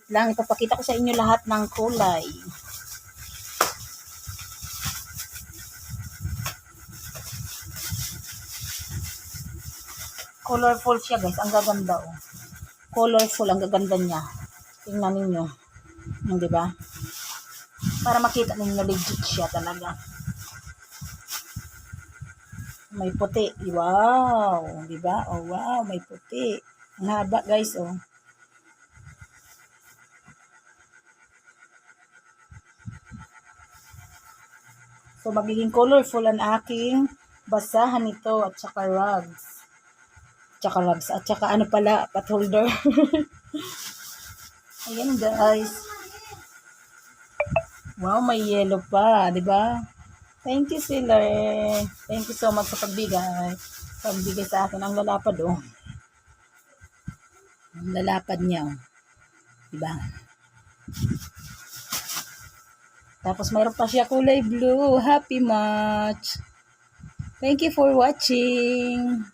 Wait lang, ipapakita ko sa inyo lahat ng kulay. Colorful siya guys, ang gaganda oh. Colorful, ang gaganda niya. Tingnan ninyo. Yung, di ba? Para makita ninyo legit siya talaga. May puti. Wow, di ba? Oh, wow, may puti. Ang haba guys oh. So, magiging colorful ang aking basahan nito at saka rugs. At saka ano pala, pot holder. Ayan guys. Wow, may yellow pa, di ba? Thank you, Siller. Thank you so much sa pagbigay. Pagbigay sa akin ang lalapad oh. Ang lalapad niya oh. Di ba? Tapos mayroon pa siya kulay blue. Happy much. Thank you for watching.